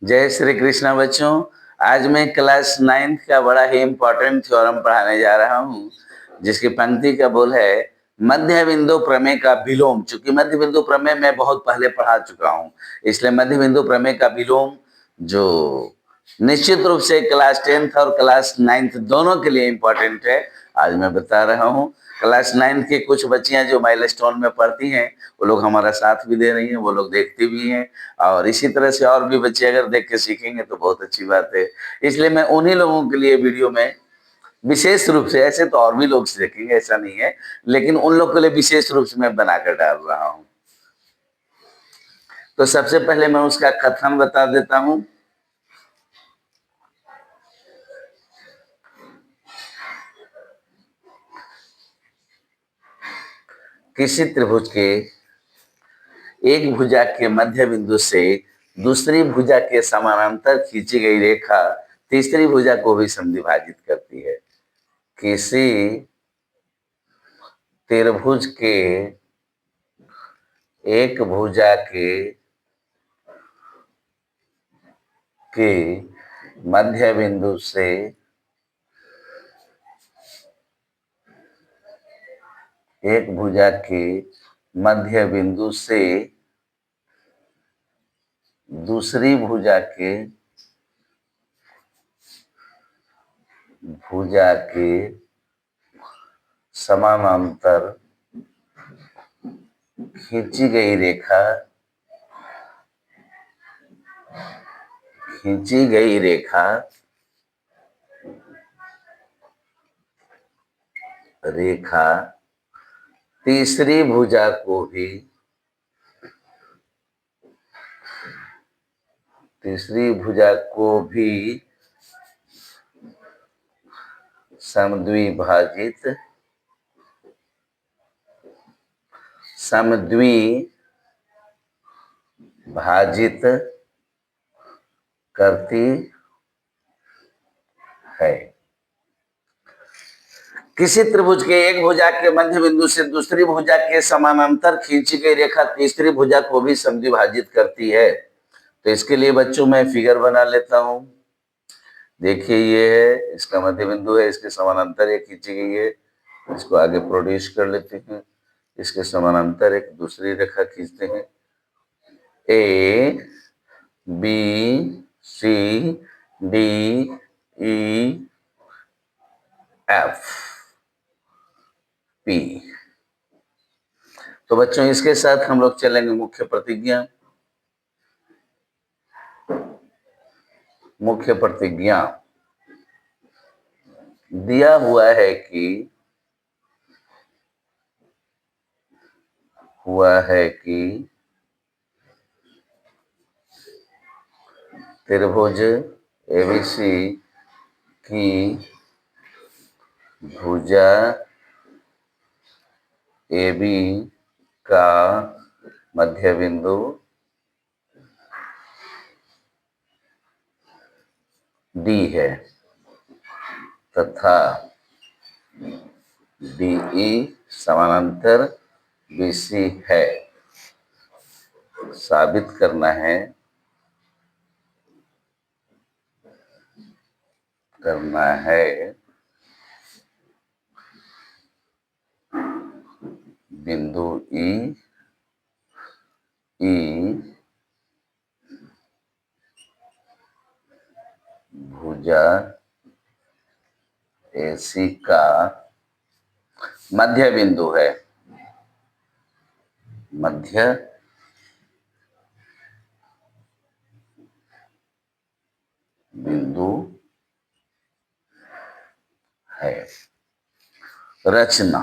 जय श्री कृष्णा बच्चों। आज मैं क्लास 9th का बड़ा ही इम्पोर्टेंट थ्योरम पढ़ाने जा रहा हूँ, जिसकी पंक्ति का बोल है मध्य बिंदु प्रमेय का विलोम। चूंकि मध्य बिंदु प्रमेय मैं बहुत पहले पढ़ा चुका हूँ, इसलिए मध्य बिंदु प्रमेय का विलोम जो निश्चित रूप से क्लास 10th और क्लास 9th दोनों के लिए इम्पोर्टेंट है, आज मैं बता रहा हूँ। क्लास 9th की कुछ बच्चियां जो माइलस्टोन में पढ़ती हैं, वो लोग हमारा साथ भी दे रही हैं, वो लोग देखती भी हैं, और इसी तरह से और भी बच्चे अगर देख के सीखेंगे तो बहुत अच्छी बात है। इसलिए मैं उन्हीं लोगों के लिए वीडियो में विशेष रूप से, ऐसे तो और भी लोग सीखेंगे ऐसा नहीं है, लेकिन उन लोग के लिए विशेष रूप से मैं बनाकर डाल रहा हूँ। तो सबसे पहले मैं उसका कथन बता देता हूँ। किसी त्रिभुज के एक भुजा के मध्य बिंदु से दूसरी भुजा के समानांतर खींची गई रेखा तीसरी भुजा को भी समद्विभाजित करती है। किसी त्रिभुज के एक भुजा के मध्य बिंदु से एक भुजा के मध्य बिंदु से दूसरी भुजा के समानांतर खींची गई रेखा तीसरी भुजा को भी समद्विभाजित करती है। किसी त्रिभुज के एक भुजा के मध्य बिंदु से दूसरी भुजा के समानांतर खींची गई रेखा तीसरी भुजा को भी समद्विभाजित करती है। तो इसके लिए बच्चों मैं फिगर बना लेता हूं। देखिए, ये है, इसका मध्य बिंदु है, इसके समानांतर एक खींची गई है। इसको आगे प्रोड्यूस कर लेते हैं। इसके समानांतर एक दूसरी रेखा खींचते हैं। A B C D E F P. तो बच्चों, इसके साथ हम लोग चलेंगे मुख्य प्रतिज्ञा दिया हुआ है कि त्रिभुज एबीसी की भुजा AB का मध्य बिंदु D है तथा DE समानांतर BC है। साबित करना है बिंदु E भुजा AC का मध्य बिंदु है। रचना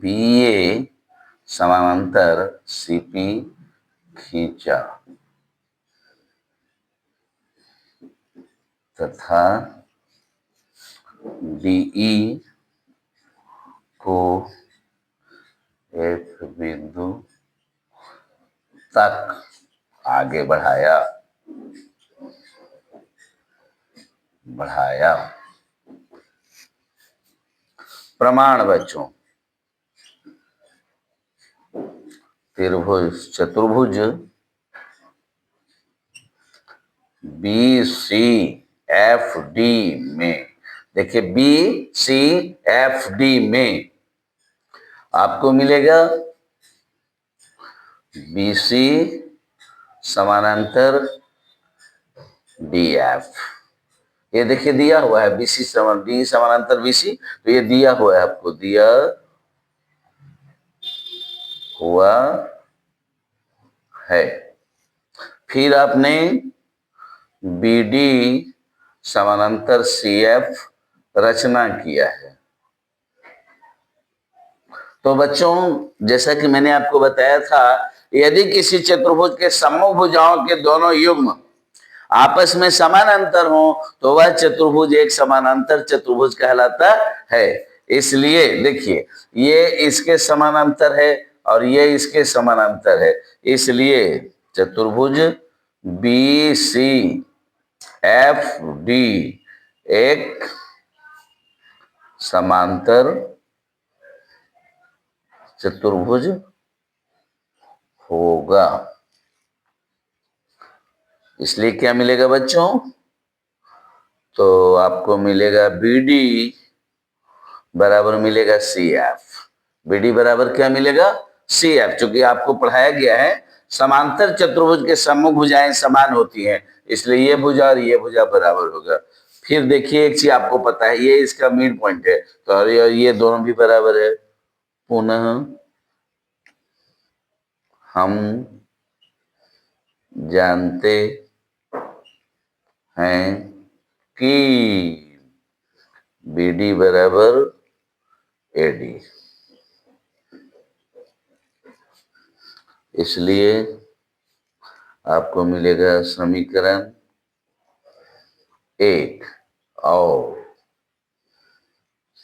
BA समानांतर CP खींचा तथा DE को एक बिंदु तक आगे बढ़ाया। प्रमाण बच्चों, त्रिभुज चतुर्भुज बी सी एफ डी में, देखिए बी सी एफ डी में आपको मिलेगा बी सी समानांतर डी एफ। ये देखिए दिया हुआ है बीसी डी समानांतर बीसी, तो ये दिया हुआ है आपको, दिया हुआ है। फिर आपने बी डी समानांतर सी एफ रचना किया है। तो बच्चों जैसा कि मैंने आपको बताया था, यदि किसी चतुर्भुज के सम्मुख भुजाओं के दोनों युग्म आपस में समानांतर हो तो वह चतुर्भुज एक समानांतर चतुर्भुज कहलाता है। इसलिए देखिए ये इसके समानांतर है और ये इसके समानांतर है, इसलिए चतुर्भुज बी सी एफ डी एक समांतर चतुर्भुज होगा। इसलिए क्या मिलेगा बच्चों, तो आपको मिलेगा बी डी बराबर मिलेगा सी एफ। बी डी बराबर क्या मिलेगा, सी एफ। चूंकि आपको पढ़ाया गया है समांतर चतुर्भुज के सम्मुख भुजाएं समान होती हैं, इसलिए ये भुजा और ये भुजा बराबर होगा। फिर देखिए एक चीज आपको पता है, ये इसका मिड पॉइंट है, तो ये दोनों भी बराबर है। पुनः हम जानते हैं कि बी डी बराबर ए डी, इसलिए आपको मिलेगा समीकरण 1 और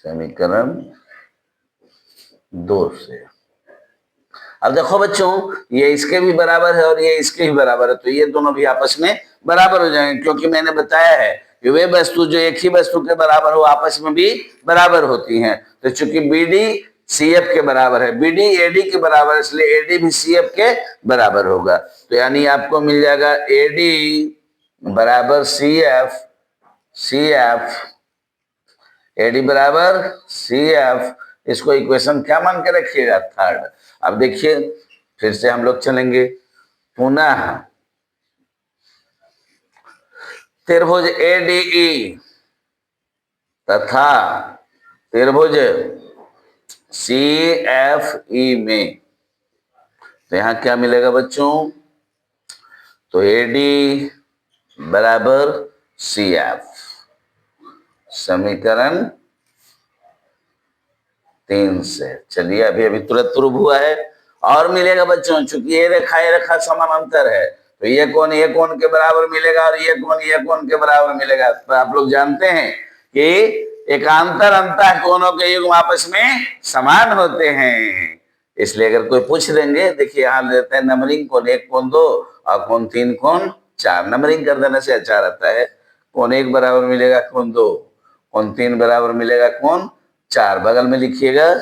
समीकरण 2 से। अब देखो बच्चों ये इसके भी बराबर है और ये इसके भी बराबर है, तो ये दोनों भी आपस में बराबर हो जाएंगे, क्योंकि मैंने बताया है कि वे वस्तु जो एक ही वस्तु के बराबर हो आपस में भी बराबर होती हैं। तो चूंकि बी डी सी एफ के बराबर है, बी डी ए डी के बराबर है, इसलिए ए डी भी सी एफ के बराबर होगा। तो यानी आपको मिल जाएगा ए डी बराबर C F, C F A D बराबर सी एफ। इसको इक्वेशन क्या मान के रखिएगा, थर्ड। अब देखिए फिर से हम लोग चलेंगे, पुनः त्रिभुज एडीई तथा त्रिभुज सी एफ ई में, तो यहां क्या मिलेगा बच्चों, तो एडी बराबर सी एफ, समीकरण 3 से। चलिए अभी अभी तुरंत प्रूव हुआ है। और मिलेगा बच्चों, चूंकि ये रेखा समानांतर है, तो ये कोण के बराबर मिलेगा और ये कोण के बराबर मिलेगा। तो आप लोग जानते हैं कि एकांतर अंतः कोणों के युग्म आपस में समान होते हैं। इसलिए अगर कोई पूछ देंगे, देखिए यहाँ देते हैं नंबरिंग, कोण 1 कोण 2 और कोण 3 कोण 4। नंबरिंग कर देने से अच्छा रहता है। कोण 1 बराबर मिलेगा कोण 2, कोण 3 बराबर मिलेगा कोण 4, बगल में लिखिएगा।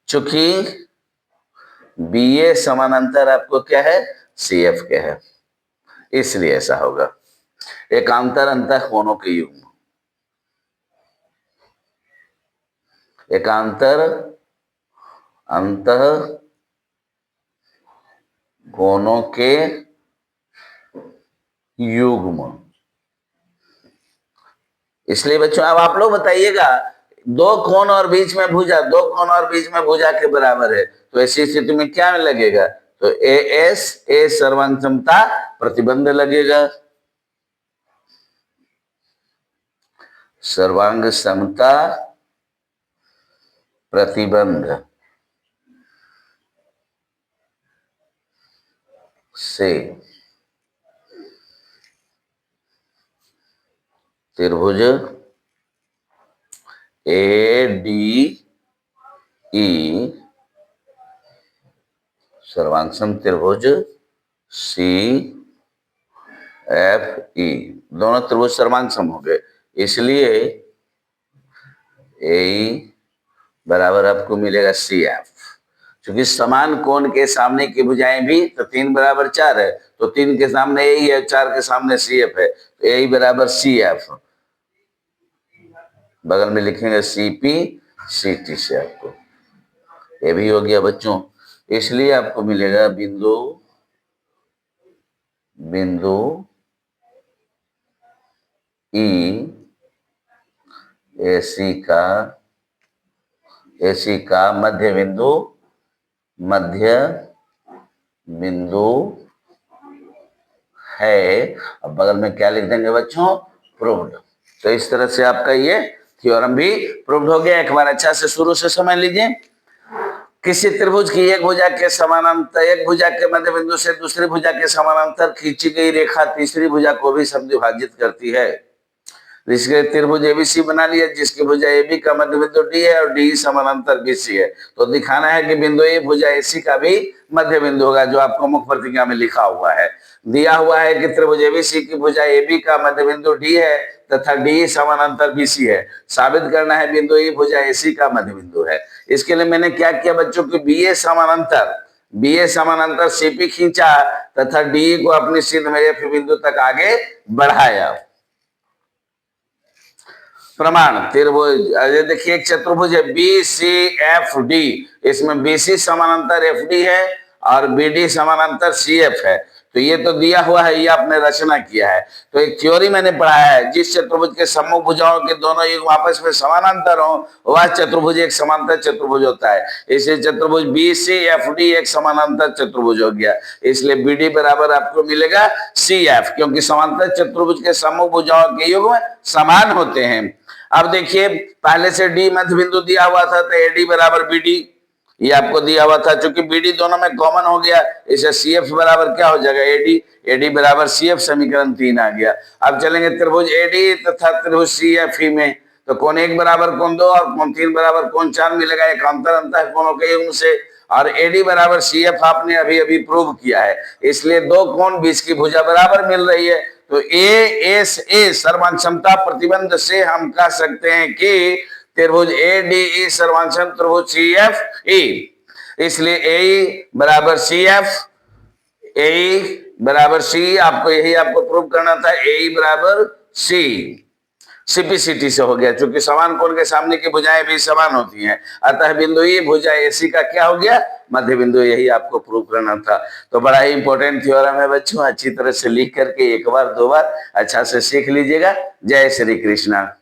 चूंकि बी ए समानांतर आपको क्या है, सी एफ के है, इसलिए ऐसा होगा। एकांतर अंतः कोणों के युग्म, एकांतर अंतः कोणों के युग्म। इसलिए बच्चों अब आप लोग बताइएगा, दो कोण और बीच में भुजा, दो कोण और बीच में भुजा के बराबर है, तो ऐसी स्थिति में क्या लगेगा, तो ए एस ए सर्वांग क्षमता प्रतिबंध लगेगा। सर्वांग क्षमता प्रतिबंध से त्रिभुज ए डी ई सर्वांगसम त्रिभुज सी एफ ई, दोनों त्रिभुज सर्वांगसम हो गए, इसलिए ए बराबर आपको मिलेगा सी एफ। क्योंकि समान कोण के सामने की भुजाएं भी तो 3 बराबर 4 है, तो 3 के सामने यही है, 4 के सामने CF है, तो यही बराबर CF। बगल में लिखेंगे CP CT से आपको ये भी हो गया बच्चों। इसलिए आपको मिलेगा बिंदु E AC का मध्य बिंदु है। अब बगल में क्या लिख देंगे बच्चों, प्रूव्ड। तो इस तरह से आपका ये थ्योरम भी प्रूव्ड हो गया। एक बार अच्छा से शुरू से समझ लीजिए। किसी त्रिभुज की एक भुजा के समानांतर, एक भुजा के मध्य बिंदु से दूसरी भुजा के समानांतर खींची गई रेखा तीसरी भुजा को भी समद्विभाजित करती है। जिसके त्रिभुज एबीसी बना लिया, जिसकी भुजा AB का मध्य बिंदु D है और DE समानांतर BC है, तो दिखाना है कि बिंदु A भुजा AC का भी मध्य बिंदु होगा, जो आपको मुख्य प्रतिज्ञा में लिखा हुआ है। दिया हुआ है कि त्रिभुज एबीसी की भुजा AB का मध्य बिंदु D है तथा DE समानांतर BC है। साबित करना है बिंदु E भुजा AC का मध्य बिंदु है। इसके लिए मैंने क्या किया बच्चों की BA समानांतर CP खींचा तथा DE को अपनी सीध में F बिंदु तक आगे बढ़ाया। प्रमाण त्रिभुज, देखिए एक चतुर्भुज है BCFD, इसमें BC समानांतर FD है और BD समानांतर CF है। तो ये तो दिया हुआ है, ये आपने रचना किया है। तो एक थ्योरी मैंने पढ़ाया है, जिस चतुर्भुज के सम्मुख भुजाओं के दोनों युग्म आपस में समानांतर हो वह चतुर्भुज एक समांतर चतुर्भुज होता है। इसलिए चतुर्भुज BCFD एक समानांतर चतुर्भुज हो गया। इसलिए BD बराबर आपको मिलेगा CF, क्योंकि समांतर चतुर्भुज के सम्मुख भुजाओं के युग्म समान होते हैं। अब देखिए पहले से D मध्य बिंदु दिया हुआ था, तो AD बराबर BD ये आपको दिया हुआ था। चूंकि BD दोनों में कॉमन हो गया, इसे CF बराबर क्या हो जाएगा, AD बराबर CF, समीकरण 3 आ गया। अब चलेंगे त्रिभुज AD तथा त्रिभुज CFE में, तो कोण 1 बराबर कोण 2 और कोण 3 बराबर कोण 4 मिलेगा। एक अंतर अंतर है कोणों के युग्म से, और AD बराबर CF आपने अभी अभी प्रूव किया है। इसलिए दो कोण बीच की भुजा बराबर मिल रही है। तो ASA सर्वांग क्षमता प्रतिबंध से हम कह सकते हैं कि त्रिभुज ADE सर्वांग त्रिभुज CFE। इसलिए AE बराबर CF, AE बराबर C, आपको यही आपको प्रूव करना था। AE बराबर C, CPCT से हो गया, क्योंकि समान कोण के सामने की भुजाएं भी समान होती हैं। अतः बिंदु E भुजा AC का क्या हो गया, मध्य बिंदु। यही आपको प्रूव करना था। तो बड़ा ही इंपॉर्टेंट थ्योरम है बच्चों, अच्छी तरह से लिख करके एक बार दो बार अच्छा से सीख लीजिएगा। जय श्री कृष्णा।